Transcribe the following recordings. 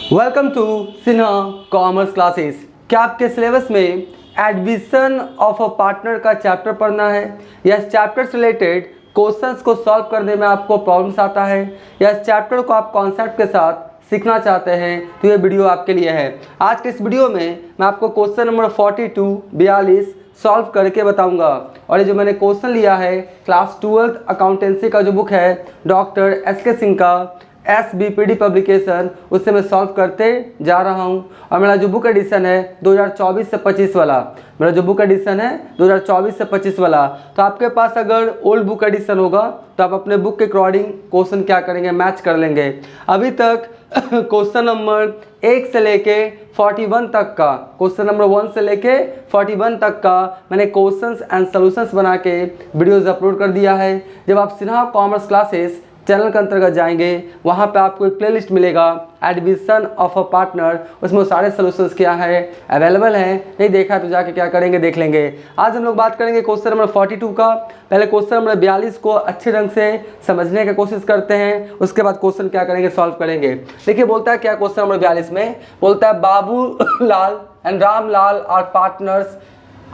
Welcome to Sinha commerce classes. क्या आपके syllabus में एडमिशन ऑफ अ पार्टनर का चैप्टर पढ़ना है या इस चैप्टर से रिलेटेड क्वेश्चंस को सॉल्व करने में आपको प्रॉब्लम्स आता है या इस चैप्टर को आप कॉन्सेप्ट के साथ सीखना चाहते हैं तो ये वीडियो आपके लिए है। आज के इस वीडियो में मैं आपको क्वेश्चन नंबर 42 सॉल्व करके बताऊंगा और ये जो मैंने क्वेश्चन लिया है क्लास 12th अकाउंटेंसी का जो बुक है डॉक्टर एस.के. सिंह का SBPD पब्लिकेशन, उससे मैं सॉल्व करते जा रहा हूं। और मेरा जो बुक एडिशन है 2024 से 25 वाला, मेरा जो बुक एडिशन है 2024 से 25 वाला। तो आपके पास अगर ओल्ड बुक एडिशन होगा तो आप अपने बुक के अकॉर्डिंग क्वेश्चन क्या करेंगे, मैच कर लेंगे। अभी तक क्वेश्चन नंबर 1 से लेके 41 तक का, क्वेश्चन नंबर 1 से लेके 41 तक का मैंने क्वेश्चंस एंड सॉल्यूशंस बना के वीडियोज़ अपलोड कर दिया है। जब आप सिन्हा कॉमर्स क्लासेस चैनल के अंतर्गत जाएंगे वहाँ पे आपको एक प्लेलिस्ट मिलेगा एडमिशन ऑफ अ पार्टनर, उसमें सारे सॉल्यूशंस क्या है अवेलेबल हैं। नहीं देखा तो जाके क्या करेंगे, देख लेंगे। आज हम लोग बात करेंगे क्वेश्चन नंबर 42 का। पहले क्वेश्चन नंबर 42 को अच्छे ढंग से समझने की कोशिश करते हैं, उसके बाद क्वेश्चन क्या करेंगे, सॉल्व करेंगे। देखिए बोलता है क्या क्वेश्चन नंबर 42 में, बोलता है Babu Lal and Ram Lal are partners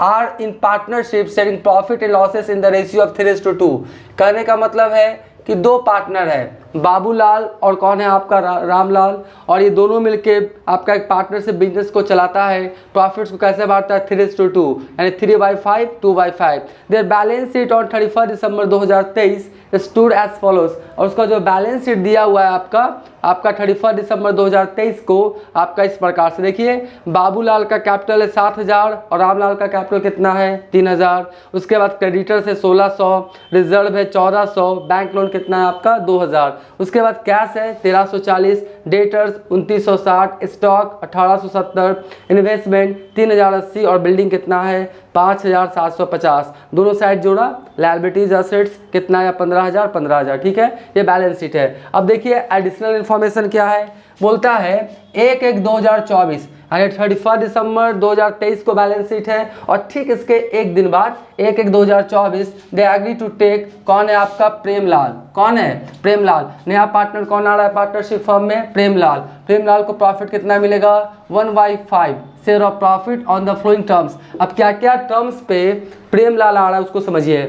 are in partnership sharing profit and losses in the ratio of 3:2। कहने का मतलब है कि दो पार्टनर है, बाबूलाल और कौन है आपका रामलाल, और ये दोनों मिलके आपका एक पार्टनरशिप बिजनेस को चलाता है। प्रॉफिट्स को कैसे बांटता है 3:2 यानी 3/5 2/5। Their balance sheet on 31 December 2023 stood as follows. और उसका जो बैलेंस शीट दिया हुआ है आपका 31 दिसंबर 2023 को आपका इस प्रकार से देखिए, बाबूलाल का कैपिटल है 7,000 और रामलाल का कैपिटल कितना है 3,000। उसके बाद क्रेडिटर्स है 1,600, रिजर्व है 1,400, बैंक लोन कितना है आपका 2,000। उसके बाद कैश है 1,340, डेटर्स 2,960, स्टॉक 1,870, इन्वेस्टमेंट 3,080 और बिल्डिंग कितना है 5,750। दोनों साइड जोड़ा, लायबिलिटीज एसेट्स कितना है 15,000। ठीक है, ये बैलेंस शीट है। अब देखिए एडिशनल इन्फॉर्मेशन क्या है, बोलता है 1/1/2024 यानी 31 दिसंबर 2023 को बैलेंस शीट है और ठीक इसके एक दिन बाद 1/1/2024 दे एग्री टू टेक, कौन है आपका प्रेमलाल, कौन है प्रेमलाल, नया पार्टनर कौन आ रहा है पार्टनरशिप फर्म में, प्रेमलाल। प्रेमलाल को प्रॉफिट कितना मिलेगा 1/5 share of profit on the flowing terms. अब क्या क्या टर्म्स पे प्रेमलाल आ रहा है उसको समझिए।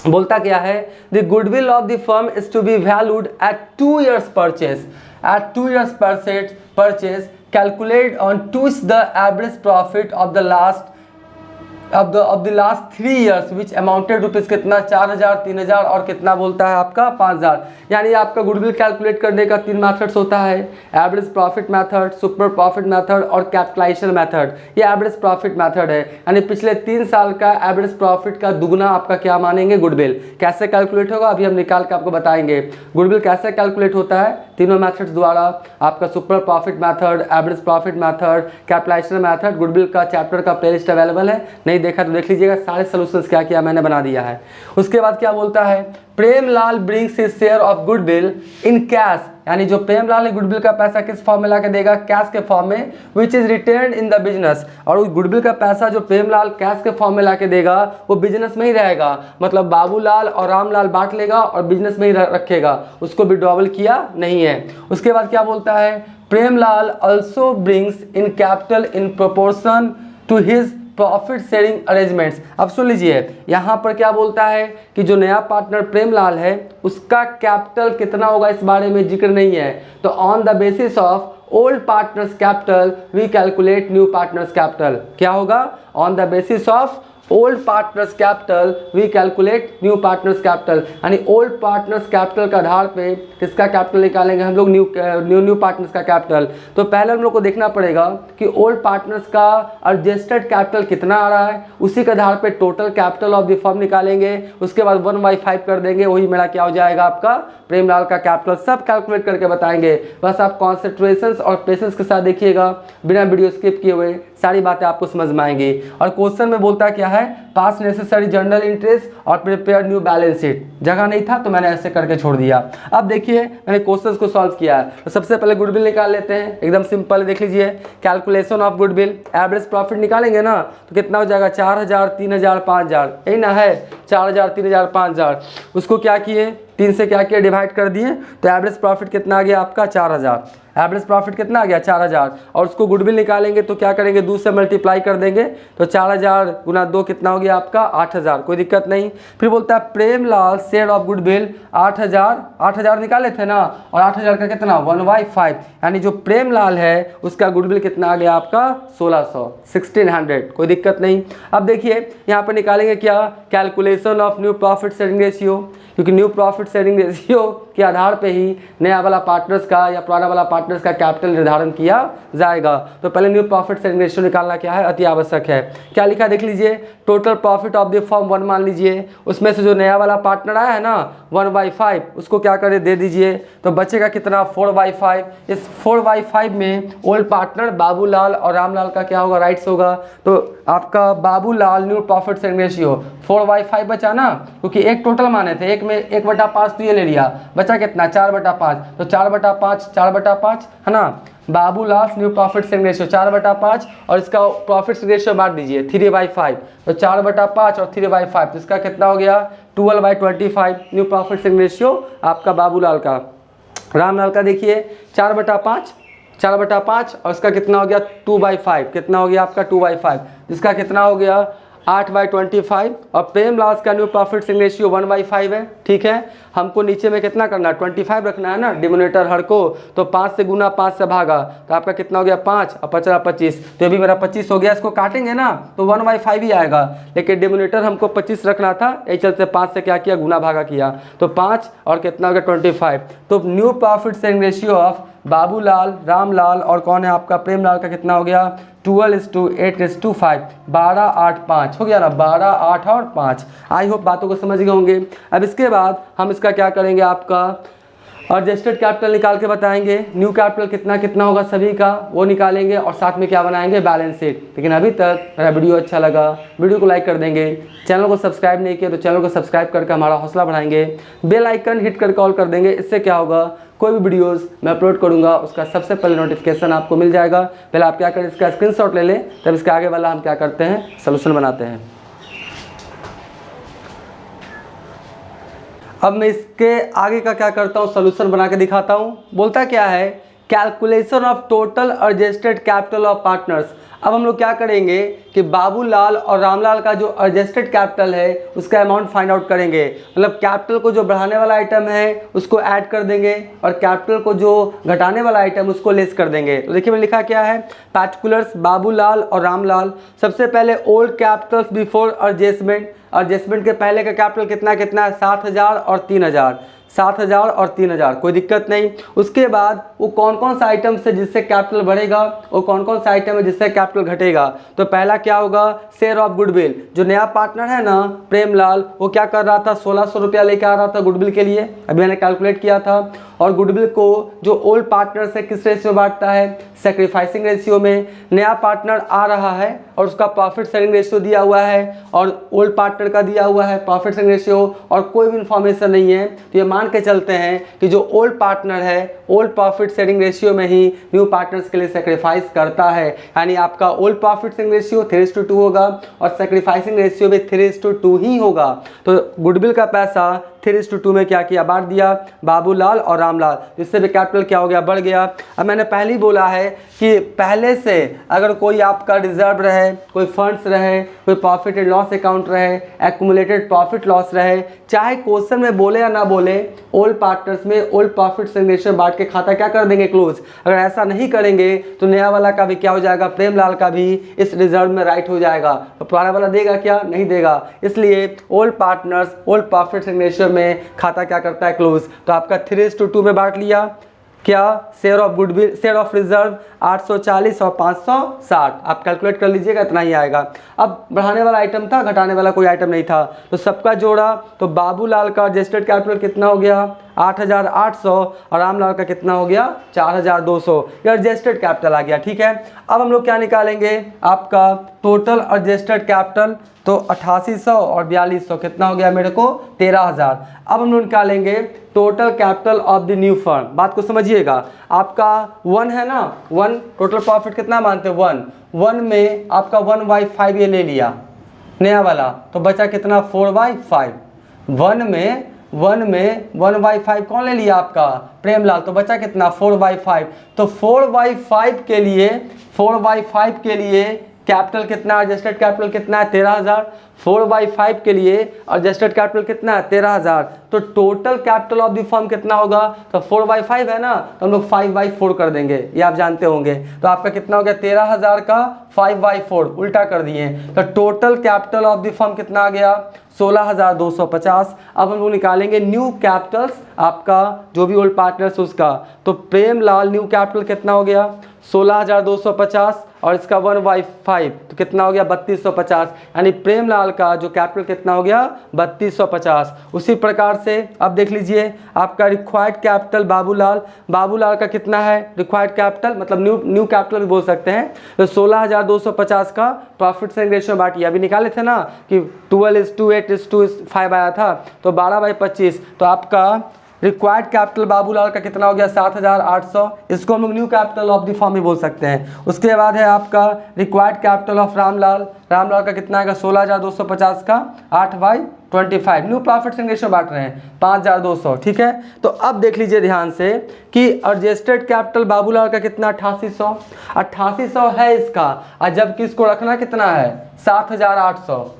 बोलता क्या है, the goodwill of the firm is to be valued at 2 years purchase, at 2 years purchase calculate on twice the average profit of the last 3 years which amounted rupees कितना 4,000 3,000 और कितना बोलता है आपका 5,000। यानी आपका गुडविल कैलकुलेट करने का 3 मेथड्स होता है, average profit method, super profit method और कैपिटलाइजेशन मेथड। ये एवरेज प्रॉफिट मेथड है, यानी पिछले 3 साल का एवरेज प्रॉफिट का दुगना आपका क्या मानेंगे गुडविल। कैसे कैलकुलेट होगा अभी हम निकाल के आपको बताएंगे। गुडविल कैसे कैलकुलेट होता है तीनों मेथड्स द्वारा, आपका super profit method, average profit method, capitalisation method. Goodwill का चैप्टर का प्लेलिस्ट अवेलेबल है, नहीं देखा तो देख लीजिएगा, सारे सॉल्यूशंस क्या किया मैंने बना दिया है। उसके बाद क्या बोलता है, Premlal brings his share of goodwill in cash, यानी जो प्रेमलाल है गुडविल का पैसा किस फॉर्म में ला के देगा, कैश के फॉर्म में, which is retained in the business. और उस गुडविल का पैसा जो प्रेमलाल कैश के फॉर्म में ला के देगा वो बिजनेस में ही रहेगा, मतलब बाबूलाल और रामलाल बांट लेगा और बिजनेस में ही रखेगा, उसको विड्रॉवल किया नहीं है। उसके बाद क्या बोलता है, Premlal also brings in capital in proportion to his profit sharing arrangements. अब सुन लीजिए, यहाँ पर क्या बोलता है कि जो नया पार्टनर प्रेमलाल है उसका कैपिटल कितना होगा इस बारे में जिक्र नहीं है। तो on the basis of old partners capital V calculate new partners capital. क्या होगा, on the basis of old partners capital V calculate new partners capital, यानी ओल्ड पार्टनर्स कैपिटल के आधार पे किसका कैपिटल निकालेंगे हम लोग, न्यू पार्टनर्स का कैपिटल। तो पहले हम लोग को देखना पड़ेगा कि ओल्ड पार्टनर्स का एडजस्टेड कैपिटल कितना आ रहा है, उसी के आधार पे total capital of the firm निकालेंगे। उसके बाद 1/5 कर देंगे, वही मेरा क्या हो जाएगा आपका प्रेमलाल का कैपिटल। सब कैलकुलेट करके बताएंगे, बस आप कॉन्सेंट्रेशन और पेशेंस के साथ देखिएगा, बिना वीडियो स्किप किए हुए सारी बातें आपको समझ में आएंगी। और क्वेश्चन में बोलता क्या है, पास नेसेसरी जनरल इंटरेस्ट और प्रिपेयर न्यू बैलेंस शीट। जगह नहीं था तो मैंने ऐसे करके छोड़ दिया। अब देखिए मैंने क्वेश्चंस को सॉल्व किया है। तो सबसे पहले गुडविल निकाल लेते हैं, एकदम सिंपल। देख लीजिए calculation of goodwill, average profit निकालेंगे ना तो कितना हो जाएगा 4,000 3,000 5,000, यही ना है 4,000 3,000 5,000। उसको क्या किए 3 से क्या किया डिवाइड कर दिए, तो एवरेज प्रॉफिट कितना आ गया आपका 4,000। एवरेज प्रॉफिट कितना आ गया 4000, और उसको गुडविल निकालेंगे तो क्या करेंगे 2 से मल्टीप्लाई कर देंगे, तो 4000 गुना 2 कितना हो गया आपका 8000, कोई दिक्कत नहीं। फिर बोलता है प्रेमलाल शेयर ऑफ गुडविल 8000 निकाले थे ना, और 8000 का कितना 1/5, यानी जो प्रेमलाल है उसका गुडविल कितना आ गया आपका 1600, कोई दिक्कत नहीं। अब देखिए यहाँ पर निकालेंगे क्या, calculation of new profit sharing ratio, क्योंकि न्यू प्रॉफिट शेयरिंग रेशियो के आधार पे ही नया वाला पार्टनर्स का या पुराना वाला पार्टनर्स का कैपिटल निर्धारण किया जाएगा। तो पहले न्यू प्रॉफिट शेयरिंग रेशियो निकालना क्या है, अति आवश्यक है। क्या लिखा देख लीजिए, total profit of the firm 1 मान लीजिए, उसमें से जो नया वाला पार्टनर आया है ना 1/5, उसको क्या करे दे दीजिए, तो बचेगा कितना 4/5। इस 4/5 में ओल्ड पार्टनर बाबूलाल और रामलाल का क्या होगा, राइट्स होगा। तो आपका Babulal new profit sharing ratio 4/5 बचा ना, क्योंकि एक टोटल माने थे, एक में 1/5 तो ये ले लिया, बचा कितना 4/5, तो 4/5 है ना। Babulal new profit sharing ratio 4/5, और इसका प्रॉफिट रेशियो बांट दीजिए 3/5, तो 4/5 और 3/5, तो इसका कितना हो गया 12/25 न्यू प्रॉफिट शेयरिंग रेशियो आपका बाबूलाल का। रामलाल का देखिए 4/5 और इसका कितना हो गया 2/5, कितना हो गया आपका 2/5, जिसका कितना हो गया 8/25, और प्रेमलाल का न्यू प्रॉफिट शेयरिंग रेशियो 1/5 है। ठीक है, हमको नीचे में कितना करना है 25 रखना है ना डिनोमिनेटर हर को, तो 5 से गुना 5 से भागा, तो आपका कितना हो गया 5 और 25, तो अभी मेरा 25 हो गया। इसको काटेंगे ना तो 1/5 ही आएगा, लेकिन डिनोमिनेटर हमको 25 रखना था, यही चलते 5 से क्या किया गुना भागा किया, तो 5 और कितना हो गया 25। तो new profit sharing ratio of Babulal, Ramlal और कौन है आपका प्रेमलाल का कितना हो गया 12:8:5, 12/8/5 हो गया ना, 12, 8 और 5। आई होप बातों को समझ गए होंगे। अब इसके बाद हम इसका क्या करेंगे, आपका एडजस्टेड कैपिटल निकाल के बताएंगे, न्यू कैपिटल कितना कितना होगा सभी का वो निकालेंगे, और साथ में क्या बनाएंगे बैलेंस शीट। लेकिन अभी तक मेरा वीडियो अच्छा लगा, वीडियो को लाइक कर देंगे, चैनल को सब्सक्राइब नहीं किया तो चैनल को सब्सक्राइब करके हमारा हौसला बढ़ाएंगे, बेल आइकन हिट करके ऑल कर देंगे। इससे क्या होगा, कोई भी वीडियोस मैं अपलोड करूंगा उसका सबसे पहले नोटिफिकेशन आपको मिल जाएगा। पहले आप क्या करें, इसका स्क्रीनशॉट ले लें, तब इसके आगे वाला हम क्या करते हैं सलूशन बनाते हैं। अब मैं इसके आगे का क्या करता हूँ सॉल्यूशन बना के दिखाता हूँ। बोलता क्या है, calculation of total adjusted capital of partners. अब हम लोग क्या करेंगे कि बाबूलाल और रामलाल का जो एडजस्टेड कैपिटल है उसका अमाउंट फाइंड आउट करेंगे, मतलब कैपिटल को जो बढ़ाने वाला आइटम है उसको ऐड कर देंगे, और कैपिटल को जो घटाने वाला आइटम उसको लेस कर देंगे। तो देखिए मैं लिखा क्या है, पार्टिकुलर्स बाबूलाल और रामलाल। सबसे पहले old Capitals before adjustment, adjustment के पहले का कैपिटल कितना कितना है 7000 और 3000, 7000 और 3000, कोई दिक्कत नहीं। उसके बाद वो कौन कौन सा आइटम से जिससे कैपिटल बढ़ेगा, वो कौन कौन सा आइटम है जिससे कैपिटल घटेगा। तो पहला क्या होगा, शेयर ऑफ गुडविल। जो नया पार्टनर है ना प्रेमलाल, वो क्या कर रहा था 1600 रुपया लेके आ रहा था गुडविल के लिए, अभी मैंने कैलकुलेट किया था। और गुडविल को जो ओल्ड पार्टनर से किस रेशियो बांटता है, सैक्रिफाइसिंग रेशियो में। नया पार्टनर आ रहा है और उसका प्रॉफिट शेयरिंग रेशियो दिया हुआ है, और ओल्ड पार्टनर का दिया हुआ है प्रॉफिट शेयरिंग रेशियो, और कोई भी इन्फॉर्मेशन नहीं है, तो ये मान के चलते हैं कि जो ओल्ड पार्टनर है ओल्ड प्रॉफिट शेयरिंग रेशियो में ही न्यू पार्टनर्स के लिए सेक्रीफाइस करता है। यानी आपका ओल्ड प्रॉफिट शेयरिंग रेशियो 3:2 होगा, और सेक्रीफाइसिंग रेशियो भी 3:2 ही होगा। तो गुडविल का पैसा 3:2 में क्या किया, बांट दिया बाबूलाल और रामलाल, जिससे भी कैपिटल क्या हो गया, बढ़ गया। अब मैंने पहले ही बोला है कि पहले से अगर कोई आपका रिजर्व रहे, कोई फंड्स रहे, कोई प्रॉफिट एंड लॉस अकाउंट रहे, एक्यूमुलेटेड प्रॉफिट लॉस रहे, चाहे क्वेश्चन में बोले या ना बोले, ओल्ड पार्टनर्स में ओल्ड प्रॉफिट शेयरिंग रेशियो बांट के खाता क्या कर देंगे क्लोज। अगर ऐसा नहीं करेंगे तो नया वाला का भी क्या हो जाएगा, प्रेमलाल का भी इस रिजर्व में राइट हो जाएगा, तो पुराना वाला देगा क्या, नहीं देगा। इसलिए old partners old profit sharing ratio में खाता क्या करता है क्लोज। तो आपका 3:2 में बांट लिया क्या, share of goodwill, share of reserve 840 और 560, आप कैलकुलेट कर लीजिएगा इतना ही आएगा। अब बढ़ाने वाला आइटम था, घटाने वाला कोई आइटम नहीं था, तो सबका जोड़ा। तो बाबूलाल का एडजस्टेड कैपिटल कितना हो गया 8800, और रामलाल का कितना हो गया 4200, ये एडजस्टेड कैपिटल आ गया। ठीक है, अब हम लोग क्या निकालेंगे, आपका टोटल एडजस्टेड कैपिटल, तो 8800 और 4200 कितना हो गया मेरे को 13000। अब हम लोग निकालेंगे total capital of the new firm. बात को समझिएगा, आपका 1 है ना, 1 टोटल प्रॉफिट कितना मानते हैं 1 में आपका 1/5 ये ले लिया नया वाला, तो बचा कितना 4/5। 1 में 1 में 1/5 कौन ले लिया आपका प्रेमलाल, तो बचा कितना 4/5। तो 4/5 के लिए कैपिटल कितना, एडजस्टेड कैपिटल कितना है 13,000। 4/5 के लिए एडजस्टेड कैपिटल कितना है 13,000। तो total capital of the firm कितना होगा, तो 4/5 है ना, तो हम लोग 5/4 कर देंगे, ये आप जानते होंगे। तो आपका कितना हो गया 13,000 का 5/4 उल्टा कर दिए। तो total capital of the firm कितना आ गया 16,250। अब हम लोग निकालेंगे न्यू कैपिटल्स, आपका जो भी ओल्ड पार्टनर्स उसका। तो प्रेमलाल न्यू कैपिटल कितना हो गया 16,250 और इसका 1/5 तो कितना हो गया 3,250, यानी प्रेमलाल का जो कैपिटल कितना हो गया 3,250। उसी प्रकार से अब देख लीजिए आपका रिक्वायर्ड कैपिटल बाबूलाल का कितना है रिक्वायर्ड कैपिटल, मतलब न्यू कैपिटल भी बोल सकते हैं। तो 16,250 का प्रॉफिट शेयरिंग रेशियो बांटिए, अभी निकाले थे ना कि 12:8:5 आया था, तो 12/25। तो आपका रिक्वायर्ड कैपिटल बाबूलाल का कितना हो गया 7,800, इसको हम लोग new capital of the firm भी बोल सकते हैं। उसके बाद है आपका रिक्वायर्ड कैपिटल ऑफ रामलाल का कितना आएगा 16,250 का 8/25। न्यू प्रॉफिट शेयरिंग रेशियो बांट रहे हैं 5,200, ठीक है। तो अब देख लीजिए ध्यान से कि एडजस्टेड कैपिटल बाबूलाल का कितना 8800 है इसका, और जबकि इसको रखना कितना है 7,800।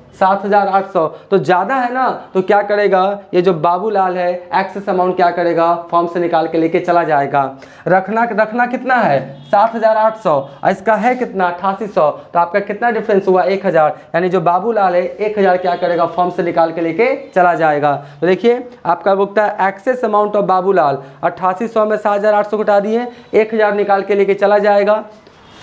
तो ज़्यादा है ना, तो क्या करेगा ये जो बाबूलाल है एक्सेस अमाउंट क्या करेगा फॉर्म से निकाल के लेके चला जाएगा। रखना कितना है 7,800 और इसका है कितना 8800, तो आपका कितना डिफरेंस हुआ 1,000, यानी जो बाबूलाल है 1,000 क्या करेगा फॉर्म से निकाल के लेके चला जाएगा। तो देखिए आपका भुगता है एक्सेस अमाउंट ऑफ बाबूलाल 8800 में 7,800 घटा दिए, 1,000 निकाल के लेके चला जाएगा।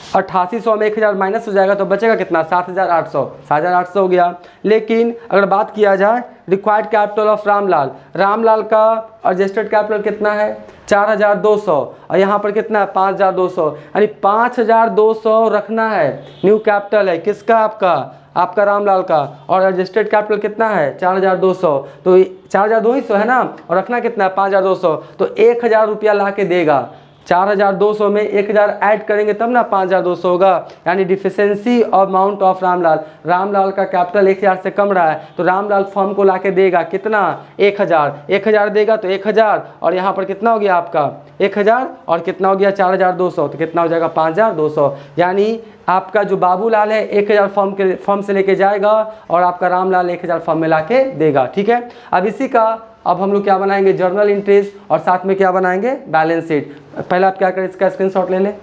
8800 में 1,000 माइनस हो जाएगा तो बचेगा कितना 7,800 हो गया। लेकिन अगर बात किया जाए रिक्वायर्ड कैपिटल ऑफ रामलाल का एडजस्टेड कैपिटल कितना है 4,200 और यहाँ पर कितना है 5,200, यानी 5,200 रखना है। न्यू कैपिटल है किसका आपका रामलाल का, और एडजस्टेड कैपिटल कितना है 4,200, तो 4,200 है ना, और रखना कितना है 5,200, तो 1,000 रुपया ला के देगा। 4,200 में 1,000 ऐड करेंगे तब ना 5,200 होगा, यानी deficiency of amount of Ramlal का कैपिटल 1,000 से कम रहा है, तो रामलाल फर्म को लाके देगा कितना 1,000 देगा, तो 1,000 और यहाँ पर कितना हो गया आपका 1,000 और कितना हो गया 4,200, तो कितना हो जाएगा 5,200, यानी आपका जो बाबूलाल है 1,000 फर्म से लेके जाएगा और आपका रामलाल 1,000 फर्म में लाके देगा, ठीक है। अब इसी का अब हम लोग क्या बनाएंगे जर्नल एंट्रीज और साथ में क्या बनाएंगे बैलेंस शीट। पहले आप क्या करें इसका स्क्रीनशॉट ले लें।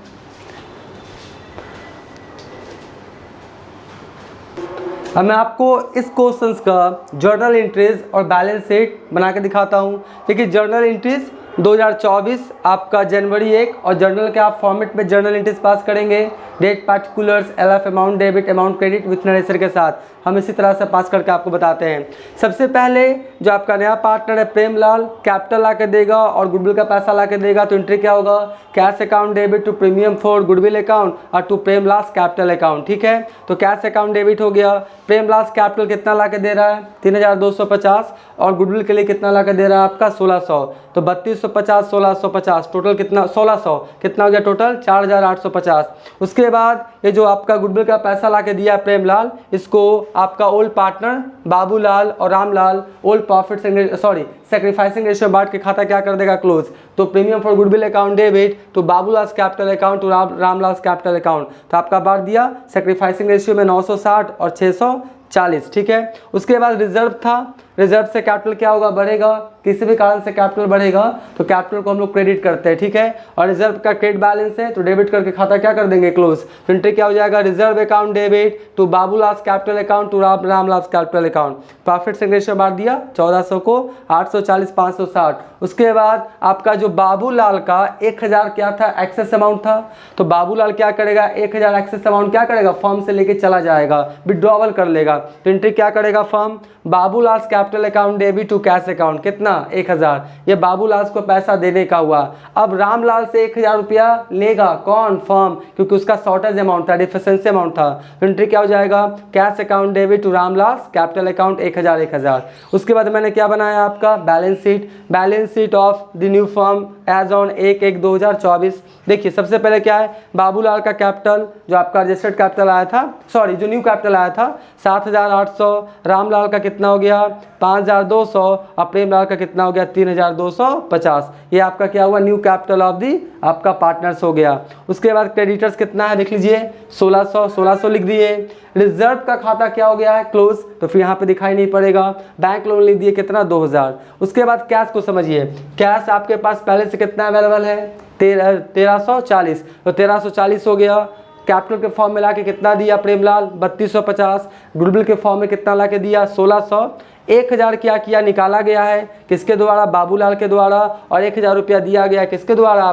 अब मैं आपको इस क्वेश्चंस का जर्नल एंट्रीज और बैलेंस शीट बना के दिखाता हूँ। देखिए जर्नल एंट्रीज 2024 आपका जनवरी 1 और जर्नल के आप फॉर्मेट में जर्नल एंट्रीज पास करेंगे, date particulars LF amount debit amount credit with narration के साथ हम इसी तरह से पास करके आपको बताते हैं। सबसे पहले जो आपका नया पार्टनर है प्रेमलाल कैपिटल ला के देगा और गुडविल का पैसा ला के देगा, तो एंट्री क्या होगा cash account debit to premium for goodwill account और टू प्रेमलाल कैपिटल अकाउंट, ठीक है। तो कैश अकाउंट डेबिट हो गया, प्रेमलाल कैपिटल कितना ला के दे रहा है 3,250 और गुडविल के लिए कितना ला के दे रहा है आपका 1,600, तो 3,250 1,650 टोटल कितना 1,600 कितना हो गया टोटल 4,850। उसके बाद ये जो आपका गुडविल का पैसा ला के दिया प्रेमलाल, इसको आपका ओल्ड पार्टनर बाबूलाल और Ramlal old profit sacrificing ratio बांट के खाता क्या कर देगा क्लोज। तो premium for goodwill account debit to Babulal capital account to Ramlal capital account, तो आपका बांट दिया सेक्रीफाइसिंग रेशियो में 960 और 640, ठीक है। उसके बाद रिजर्व था, रिजर्व से कैपिटल क्या होगा बढ़ेगा, किसी भी कारण से कैपिटल बढ़ेगा तो कैपिटल को हम लोग क्रेडिट करते हैं, ठीक है। और रिजर्व का क्रेडिट बैलेंस है तो डेबिट करके खाता क्या कर देंगे क्लोज। तो एंट्री क्या हो जाएगा reserve account debit to Babulal capital account to Ramlal capital account. Profit sharing ratio बांट दिया 1,400 को 840 560। उसके बाद आपका जो बाबूलाल का 1,000 क्या था एक्सेस अमाउंट था, तो बाबूलाल क्या करेगा 1,000 एक्सेस अमाउंट क्या करेगा फर्म से लेके चला जाएगा, विड्रॉवल कर लेगा। तो एंट्री क्या करेगा firm Babulal capital account debit to cash account कितना 1,000, ये बाबूलाल को पैसा देने का हुआ। अब रामलाल से 1,000 रुपया लेगा कौन फर्म, क्योंकि उसका शॉर्टेज अमाउंट था डिफिशियंसी अमाउंट था। तो एंट्री क्या हो जाएगा cash account debit to Ramlal capital account 1,000। उसके बाद मैंने क्या बनाया आपका balance sheet of the new firm as on 1/1/2024। देखिए सबसे पहले क्या है, बाबूलाल का कैपिटल जो आपका रजिस्टर्ड कैपिटल आया था, सॉरी जो न्यू कैपिटल आया था 7,800, रामलाल का कितना हो गया 5,200 और प्रेमलाल का कितना हो गया 3,250। ये आपका क्या हुआ, न्यू कैपिटल ऑफ दी आपका पार्टनर्स हो गया। उसके बाद क्रेडिटर्स कितना है देख लीजिए 1600 लिख दिए। रिजर्व का खाता क्या हो गया है क्लोज, तो फिर यहाँ पे दिखाई नहीं पड़ेगा। बैंक लोन लिख दिए कितना 2000। उसके बाद कैश को समझिए, कैश आपके पास पहले से कितना अवेलेबल है 1340, तो 1340 हो गया। कैपिटल के फॉर्म में लाके कितना दिया प्रेमलाल 3250, गुडविल के फॉर्म में कितना लाके दिया 1600। 1000 क्या किया निकाला गया है किसके द्वारा, बाबूलाल के द्वारा, और 1000 रुपया दिया गया किसके द्वारा,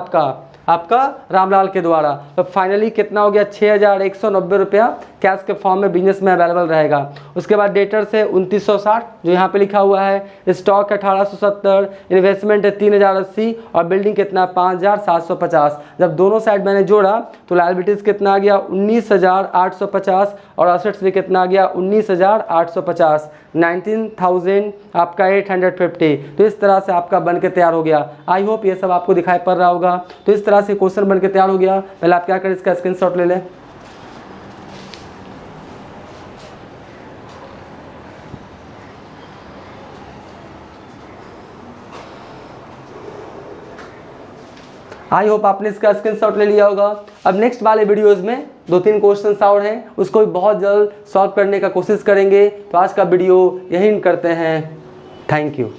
आपका रामलाल के द्वारा। तो फाइनली कितना हो गया 6190 रुपया कैश के फॉर्म में बिजनेस में अवेलेबल रहेगा। उसके बाद डेटर से 2960 जो यहाँ पे लिखा हुआ है, स्टॉक 1870, इन्वेस्टमेंट है 3080 और बिल्डिंग कितना 5750। जब दोनों साइड मैंने जोड़ा तो लायबिलिटीज़ कितना आ गया 19850 और असेट्स भी कितना आ गया 19850, 19,000 आपका 850। तो इस तरह से आपका बन के तैयार हो गया। आई होप ये सब आपको दिखाई पड़ रहा होगा। तो इस तरह से क्वेश्चन बन के तैयार हो गया। पहले आप क्या करें, इसका स्क्रीनशॉट ले लें। आई होप आपने इसका स्क्रीनशॉट ले लिया होगा। अब नेक्स्ट वाले वीडियोस में 2-3 क्वेश्चंस और हैं, उसको भी बहुत जल्द सॉल्व करने का कोशिश करेंगे। तो आज का वीडियो यहीं करते हैं। Thank you.